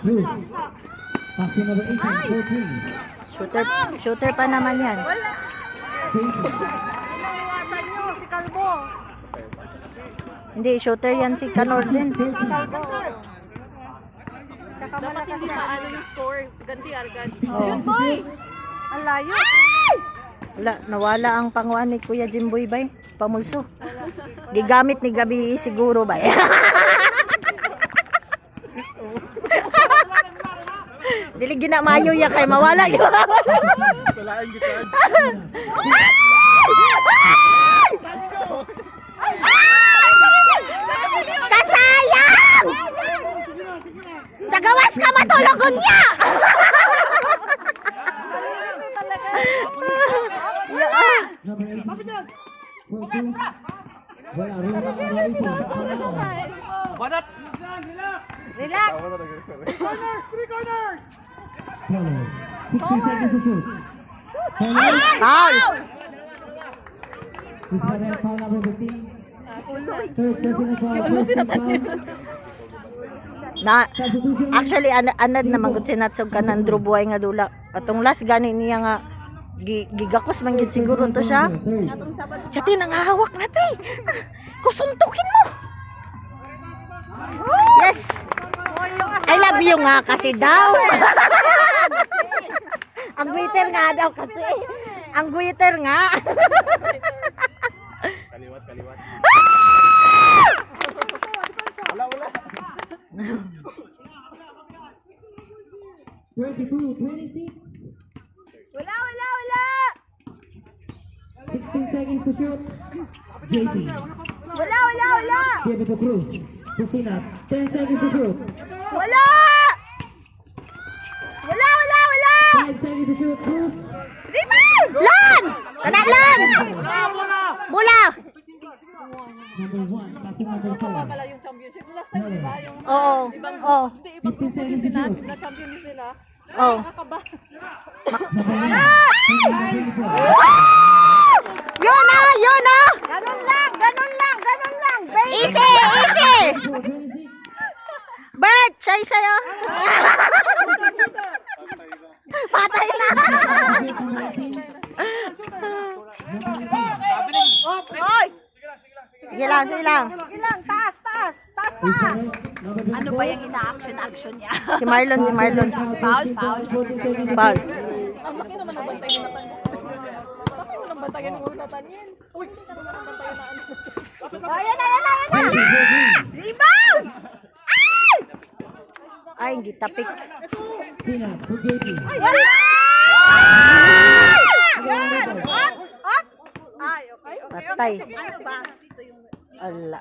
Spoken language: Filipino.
Cruz. Passing number 18, 14. Shooter pa naman yan. Wala. Iwasan nyo, si Kalbo. Hindi, shooter yan si Kanor din. Kalbo. Tsaka Dapat malakas hindi yan. maano yung score. Ganti, ganti. Oh. Boy! Ang layo. Wala, nawala ang panguan ni Kuya Jimboy bay. Pamulso. Gigamit ni Gabi siguro bay. Dili ginamayo ya kay mawala yun. Salaan kita. Kasayang! Sa gawas ka matulugon niya! Talaga. Number 18. 14. Wala rin ang rifle. Banat! Relax. Corner. 60 seconds to shoot. Foul! Is that a foul number 15? Third personal foul. First team foul. Na, Substitution. actually, anad na magod sinatsog ka ng drubuhay nga dula. Atong last gani niya nga, gigakos man gid siguro to siya. Third. Chati, nangahawak na te. Kusuntukin mo. Yes! I love you nga kasi daw. Ang Twitter nga daw kasi. Ang Twitter nga. Kaliwat, kaliwat. Wala, wala. 22, 26. Wala, wala, wala. 16 seconds to shoot. JP. Wala, wala, wala. Give it to Cruz. Christina. 10 seconds to shoot. Wala. Wala, wala, wala. 5 seconds to shoot. Cruz. Rebound. Lan! Tanan lan! Bola! Number 1. Passing number 4. Pala yung championship. Last time, di ba? Yung Oo. Oo. hindi, ibang grupo din sila. Na champion din sila. Oo. Nakakaba. Number 9. Yun na! Yun na! Ganun lang, ganun lang, ganun lang. Baby. Easy! Easy! 26. Bert! Shy sa'yo! Patay na! Oy. Sige lang, sige lang. Ilang, taas, taas. Taas pa. Ano ba yung ina-action niya? Si Marlon, si Marlon. foul? Foul. Foul. Ang laki naman ng bantay ni Natan. Bakit mo nang bantayan ng Natan yan? Uy, hindi ka naman ng bantayan na ano. Oh, yan na, yan na, yan na. Rebound. Ay, gitapik. Sina. To JP. Wala. Yan. Up, up. Ay, okay, okay. Patay. Sige, sige. Ala.